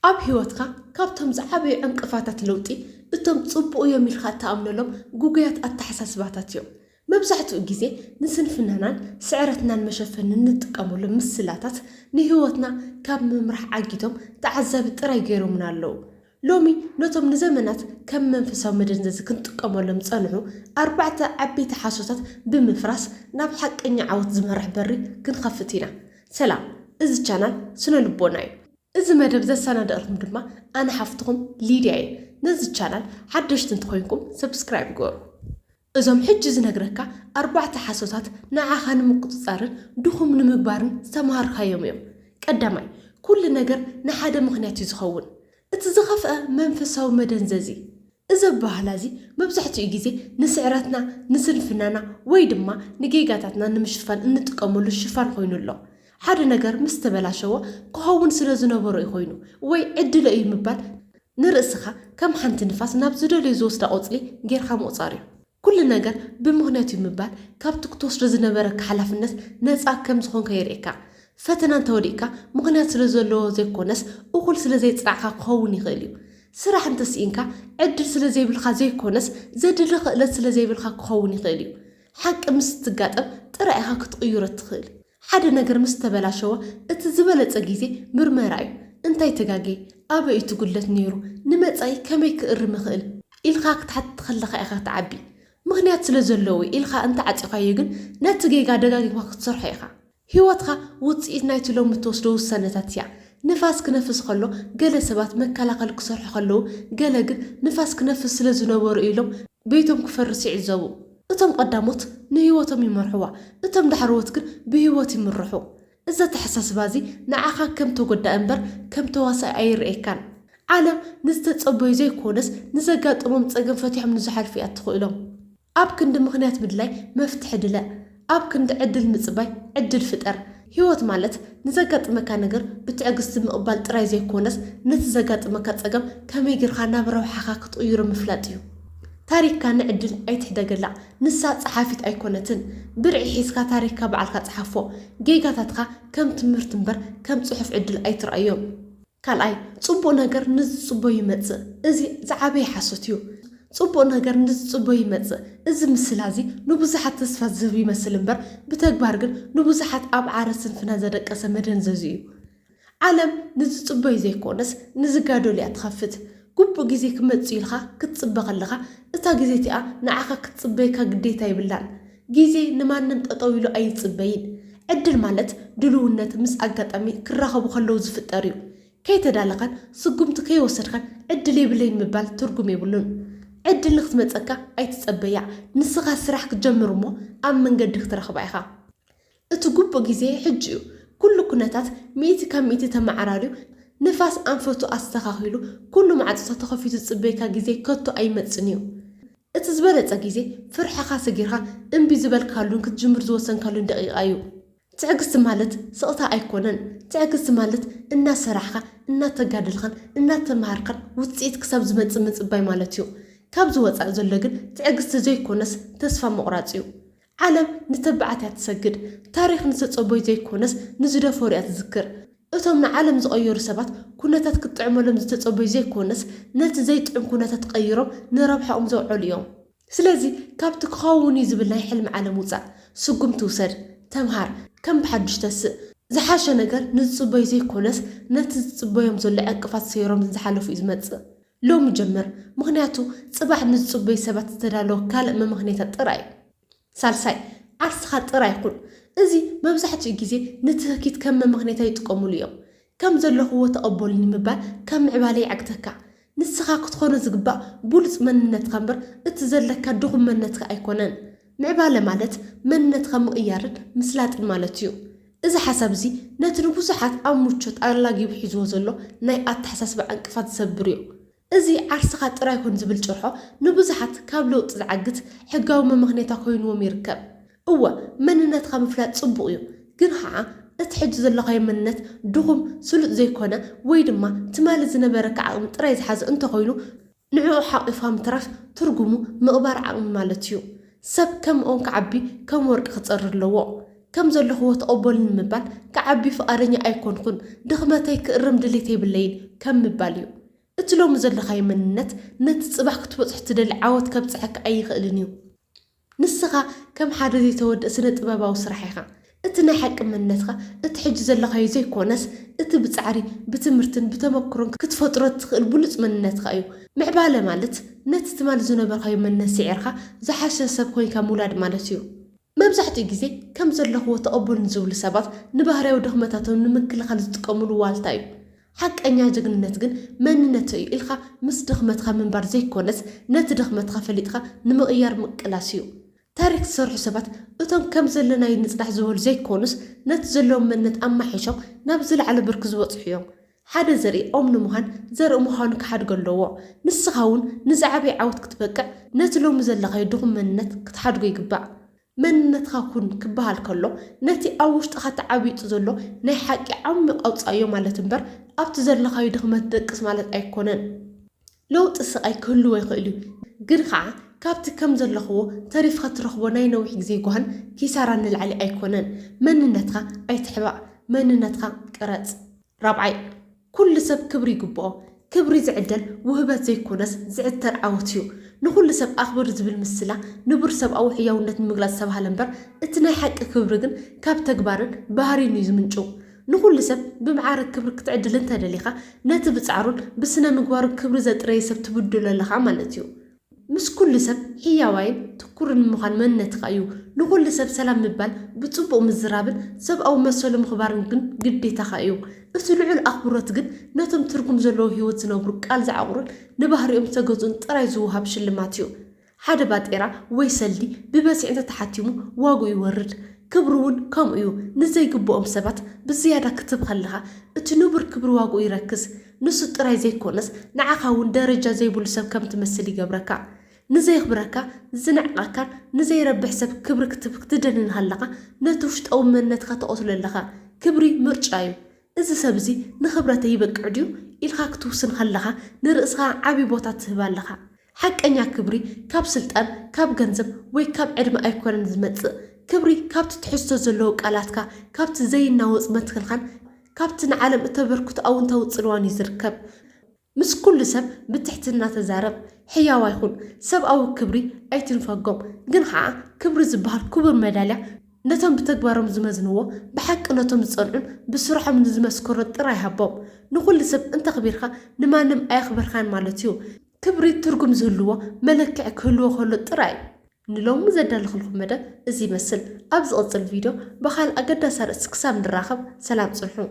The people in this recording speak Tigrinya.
ኣብ ህይወትካ ካብቶም ዝዓበዩ ዕንቅፋታት ለውጢ እቶም ጽቡቕ እዮም ኢልካ ተኣምነሎም ጉጉያት ኣተሓሳስባታት እዮም መብዛሕትኡ ግዜ ንስንፍናናን ስዕረትናን መሸፈን እንጥቀመሎም ምስላታት ንህይወትና ካብ ምምራሕ ዓጊቶም ተዓዛቢ ጥራይ ገይሮምና ኣለዉ ሎሚ ነቶም ንዘመናት ከም መንፈሳዊ መደንዘዚ ክንጥቀመሎም ጸንዑ 4 ዓበይቲ ሓሶታት ብምፍራስ ናብ ሓቀኛ ዓወት ዝመርሕ በሪ ክንኸፍት ኢና ሰላም እዚ ቻናል ስነ ልቦና እዩ እዚ መደብ ዘሰናድአልኩም ድማ ኣነ ሓፍትኩም ሊድያ እየ ነዚ ቻናል ሓደሽቲ እንትኮንኩም ሰብስክራይብ ገሩ እዞም ሕጂ ዝነግረካ 4 ሓሶታት ንዓኻ ንምቁፅጻርን ድኹም ንምግባርን ዝተምሃርካዮም እዮም ቀዳማይ ኩሉ ነገር ንሓደ ምክንያት እዩ ዝኸውን እቲ ዝኸፍአ መንፈሳዊ መደንዘዚ እዚ ባህላ እዚ መብዛሕትኡ ግዜ ንስዕረትና ንስንፍናና ወይ ድማ ንጌጋታትና ንምሽፋን እንጥቀመሉ ሽፋን ኮይኑ ኣሎ ሓደ ነገር ምስ ተበላሸወ ክኸውን ስለ ዝነበሮ ይኮይኑ ወይ ዕድለ እዩ ምባል ንርእስኻ ከም ሓንቲ ንፋስ ናብ ዝደልዩ ዝወስዳ ቆፅሊ ጌርካ ምቁፃር እዩ ኩሉ ነገር ብምክንያቱ ምባል ካብቲ ክትወስዶ ዝነበረካ ሓላፍነት ነፃ ከም ዝኾንካ የርእካ ፈተና እንተወዲእካ ምክንያት ስለ ዘለዎ ዘይኮነስ እኹል ስለ ዘይፅናዕካ ክኸውን ይኽእል እዩ ስራሕ እንተስኢንካ ዕድል ስለ ዘይብልካ ዘይኮነስ ዘድሊ ክእለት ስለ ዘይብልካ ክኸውን ይኽእል እዩ ሓቂ ምስ ትጋጠም ጥራይ ኢኻ ክትቕይሮ ትኽእል ሓደ ነገር ምስ ተበላሸወ እቲ ዝበለጸ ግዜ ምርመራ እዩ እንታይ ተጋገይ ኣበይ እቲ ጉድለት ነይሩ ንመጻኢ ከመይ ክእርም ይኽእል ኢልካ ክትሓት ከለኻ ኢኻ ትዓቢ ምክንያት ስለ ዘለዎ ኢልካ እንተ ዓፂኻዮ ግን ነቲ ጌጋ ደጋጊምካ ክትሰርሖ ኢኻ ህይወትካ ውፅኢት ናይቲ ሎሚ እትወስዶ ውሳነታት እያ ንፋስ ክነፍስ ከሎ ገለ ሰባት መከላኸሊ ክሰርሑ ከለዉ ገለ ግን ንፋስ ክነፍስ ስለ ዝነበሩ ኢሎም ቤቶም ክፈርስ ይዕዘቡ እቶም ቀዳሞት ንህይወቶም ይመርሕዋ እቶም ዳሕርዎት ግን ብህይወት ይምርሑ እዛ ተሓሳስባ እዚ ንዓኻ ከም ተጎዳእ እምበር ከም ተዋሳኢ ኣይርኤካን ዓለም ንዝተፀበዩ ዘይኮነስ ንዘጋጥሞም ፀገም ፈቲሖም ንዝሓልፉ እያ ትኽእሎም ኣብ ክንዲ ምክንያት ምድላይ መፍትሒ ድለ ኣብ ክንዲ ዕድል ምፅባይ ዕድል ፍጠር ህይወት ማለት ንዘጋጥመካ ነገር ብትዕግስቲ ምቕባል ጥራይ ዘይኮነስ ነቲ ዘጋጥመካ ፀገም ከመይ ጌርካ ናብ ረብሓኻ ክትቕይሮ ምፍላጥ እዩ ታሪክካ ንዕድል ኣይትሕደገላ ንሳ ፀሓፊት ኣይኮነትን ብርዒ ሒዝካ ታሪክካ በዓልካ ፀሓፎ ጌጋታትካ ከም ትምህርቲ እምበር ከም ፅሑፍ ዕድል ኣይትረኣዮም ካልኣይ ፅቡቕ ነገር ንዝፅበዩ ይመፅእ እዚ ዝዓበየ ሓሶት እዩ ጽቡቕ ነገር ንዝፅበዩ ይመፅእ እዚ ምስላ እዚ ንብዙሓት ተስፋ ዝህብ ይመስል እምበር ብተግባር ግን ንብዙሓት ኣብ ዓረት ስንፍና ዘደቀሰ መደንዘዚ እዩ ዓለም ንዝፅበዩ ዘይኮነስ ንዝጋደሉ እያ ትኸፍት ግቡእ ግዜ ክመፅእ ኢልካ ክትፅበ ከለካ እታ ግዜ እቲኣ ንዓኻ ክትፅበይካ ግዴታ ይብላን ግዜ ንማንም ጠጠው ኢሉ ኣይፅበይን ዕድል ማለት ድልውነት ምስ ኣጋጣሚ ክራኸቡ ከለዉ ዝፍጠር እዩ ከይተዳለኻን ስጉምቲ ከይወሰድካን ዕድል የብለይ ምባል ትርጉም የብሉን ዕድል ንክትመፀካ ኣይትፀበያ ንስኻ ስራሕ ክትጀምር እሞ ኣብ መንገዲ ክትረኽባ ኢኻ እቲ ግቡእ ግዜ ሕጂ እዩ ኩሉ ኩነታት 100 ካብ 100 ተመዓራርዩ ንፋስ ኣንፈቱ ኣስተኻኺሉ ኩሉ ማዕፆታት ተኸፊቱ ዝፅበይካ ግዜ ከቶ ኣይመፅን እዩ እቲ ዝበለፀ ግዜ ፍርሕኻ ሰጊርካ እምቢ ዝበልካሉን ክትጅምር ዝወሰንካሉን ደቂቓ እዩ ትዕግስቲ ማለት ስቕታ ኣይኮነን ትዕግስቲ ማለት እናሰራሕካ እናተጋድልካን እናተምሃርካን ውፅኢት ክሳብ ዝመፅእ ምፅባይ ማለት እዩ ካብ ዝወፃእ ዘሎ ግን ትዕግስቲ ዘይኮነስ ተስፋ ምቑራፅ እዩ ዓለም ንተባዓትያ ትሰግድ ታሪክ ንተፀበዩ ዘይኮነስ ንዝደፈሩ እያ ትዝክር እቶም ንዓለም ዝቐየሩ ሰባት ኩነታት ክጥዕመሎም ዝተፀበዩ ዘይኮነስ ነቲ ዘይጥዕም ኩነታት ቀይሮም ንረብሓኦም ዘውዕሉ እዮም ስለዚ ካብቲ ክኸውን እዩ ዝብል ናይ ሕልሚ ዓለም ውፃእ ስጉም ትውሰድ ተምሃር ከም ብሓዱሽ ተስእ ዝሓሸ ነገር ንዝፅበዩ ዘይኮነስ ነቲ ዝፅበዮም ዘሎ ዕንቅፋት ሰይሮም ዝሓለፉ እዩ ዝመፅእ ሎሚ ጀመር ምክንያቱ ፅባሕ ንዝፅበዩ ሰባት ዝተዳለወ ካልእ መምክንያታት ጥራይ ሳልሳይ ዓርስኻ ጥራይ ይኹን እዚ መብዛሕትኡ ግዜ ንትህኪት ከም መምክንያት ይጥቀሙሉ እዮም ከም ዘለኽዎ ተቐበሉኒ ምባል ከም ምዕባለ ይዓግተካ ንስኻ ክትኾነ ዝግባእ ብሉፅ መንነትካ እምበር እቲ ዘለካ ድኹም መንነትካ ኣይኮነን ምዕባለ ማለት መንነትካ ምቕያርን ምስላጥን ማለት እዩ እዚ ሓሳብ እዚ ነቲ ንብዙሓት ኣብ ሙቾት ኣላጊቡ ሒዝዎ ዘሎ ናይ ኣተሓሳስባ ዕንቅፋት ዝሰብር እዩ እዚ ዓርስኻ ጥራይ ይኹን ዝብል ጭርሖ ንብዙሓት ካብ ለውጢ ዝዓግት ሕጋዊ መምክንያታ ኮይንዎም ይርከብ እወ መንነትካ ምፍላጥ ጽቡቕ እዩ ግን ከዓ እቲ ሕጂ ዘለኻዮ መንነት ድኹም ስሉጥ ዘይኮነ ወይ ድማ ትማሊ ዝነበረካ ዓቕሚ ጥራይ ዝሓዘ እንተኮይኑ ንዕኡ ሓቂፍካ ምትራፍ ትርጉሙ ምቕባር ዓቕሚ ማለት እዩ ሰብ ከም ኦም ክዓቢ ከም ወርቂ ክፀሪ ኣለዎ كم زلخو تقبل مبال كعبي فقرني أيكونكن دخمتي كرم دليتي بالليل كم مباليو اتلوم زلخاي منت نت صباح كتبصح تدل عاود كبصحك أي خلنيو نسخة كم حدا يتود سنة بابا وسرحيخا اتنا حق منتخا اتحج زلخاي زي كونس اتبصعري بتمرتن بتمكرن كتفطرت تخل بلص منتخا ايو معباله مالت نت تمال زنبرخاي من سعرخا زحاشه سب كوينكا مولاد مالتيو مبزحتي غزي كم زلخو تقبل نزول سبات نبهريو دخمتاتهم نمكلخال زتقملو والتايو حقኛ ጀግንነት ግን መንነት እዩ ኢልኻ ምስ ድኽመትኻ ምንባር ዘይኮነስ ነቲ ድኽመትኻ ፈሊጥኻ ንምቕያር ምቅላስ እዩ ታሪክ ዝሰርሑ ሰባት እቶም ከም ዘለና ይንፅላሕ ዝበሉ ዘይኮኑስ ነቲ ዘለዎም መንነት ኣማሒሾም ናብ ዝለዓለ ብርኪ ዝበፅሑ እዮም ሓደ ዘርኢ ኦም ንምዃን ዘርኢ ምዃኑ ክሓድግ ኣለዎ ንስኻ እውን ንዝዓበየ ዓወት ክትበቅዕ ነቲ ሎሚ ዘለኻዮ ድኹም መንነት ክትሓድጎ ይግባእ መንነትኻ ኩን ክበሃል ከሎ ነቲ ኣብ ውሽጥኻ ተዓቢጡ ዘሎ ናይ ሓቂ ዓሚቕ ኣውፃዮ ማለት እምበር ኣብቲ ዘለኻዮ ድኽመት ደቅስ ማለት ኣይኮነን ለውጢ ስቃይ ክህልዎ ይኽእል እዩ ግን ከዓ ካብቲ ከም ዘለኽዎ ተሪፍካ ትረኽቦ ናይ ነዊሕ ግዜ ጓህን ኪሳራ ንላዕሊ ኣይኮነን መንነትካ ኣይትሕባእ መንነትካ ቅረፅ ራብዓይ ኩሉ ሰብ ክብሪ ይግብኦ ክብሪ ዝዕደል ውህበት ዘይኮነስ ዝዕተር ዓወት እዩ ንኩሉ ሰብ ኣኽብር ዝብል ምስላ ንቡር ሰብኣዊ ሕያውነት ንምግላጽ ዝተባሃለ እምበር እቲ ናይ ሓቂ ክብሪ ግን ካብ ተግባርን ባህሪን እዩ ዝምንጩ ንኩሉ ሰብ ብመዓረግ ክብሪ ክትዕድል እንተደሊኻ ነቲ ብጻዕሩን ብስነ ምግባሩን ክብሪ ዘጥረየ ሰብ ትብድሎ ኣለኻ ማለት እዩ ምስ ኩሉ ሰብ ሕያዋይን ትኩርን ምዃን መንነትካ እዩ ንኩሉ ሰብ ሰላም ምባል ብጽቡቕ ምዝራብን ሰብኣዊ መሰሉ ምኽባርን ግን ግዴታኻ እዩ እቲ ልዑል ኣኽብሮት ግን ነቶም ትርጉም ዘለዎ ህይወት ዝነብሩ ቃል ዝዓቑሩን ንባህሪኦም ዝተገዙን ጥራይ ዝውሃብ ሽልማት እዩ ሓደ ባጤራ ወይ ሰልዲ ብበሲዕ እንተተሓቲሙ ዋጉ ይወርድ ክብሪ እውን ከምኡ እዩ ንዘይግብኦም ሰባት ብዝያዳ ክትብ ከለኻ እቲ ንቡር ክብሪ ዋጉ ይረክስ ንሱ ጥራይ ዘይኮነስ ንዓኻ እውን ደረጃ ዘይብሉ ሰብ ከም ትመስል ይገብረካ ንዘይኽብረካ ዝንዕቃካን ንዘይረብሕ ሰብ ክብሪ ክትብ ክትደንን ሃለኻ ነቲ ውሽጣዊ መንነትካ ተቐትሎ ኣለኻ ክብሪ ምርጫ እዩ እዚ ሰብ እዚ ንኽብረተ ይበቅዕ ድዩ ኢልካ ክትውስን ከለኻ ንርእስኻ ዓብዪ ቦታ ትህብ ኣለኻ ሓቀኛ ክብሪ ካብ ስልጣን ካብ ገንዘብ ወይ ካብ ዕድመ ኣይኮነን ዝመጽእ ክብሪ ካብቲ ትሕዝቶ ዘለዎ ቃላትካ ካብቲ ዘይናወፅ መትክልኻን ካብቲ ንዓለም እተበርክቶ ኣውንታዊ ጽልዋን እዩ ዝርከብ ምስ ኩሉ ሰብ ብትሕትና ተዛረብ ሕያው ይኹን ሰብኣዊ ክብሪ ኣይትንፈጎም ግን ከዓ ክብሪ ዝበሃል ክቡር መዳልያ ነቶም ብተግባሮም ዝመዝንዎ ብሓቂ ነቶም ዝጸንዑን ብስራሖም ንዝመስከሮ ጥራይ ሃቦም ንኩሉ ሰብ እንተኽቢርካ ንማንም ኣየኽብርካን ማለት እዩ ክብሪ ትርጉም ዝህልዎ መለክዕ ክህልዎ ከሎ ጥራይ ንሎሚ ዘዳልኽልኩም መደብ እዚ ይመስል ኣብ ዝቕፅል ቪድዮ ብኻልእ ኣገዳሲ ርእሲ ክሳብ ንራኸብ ሰላም ጽንሑ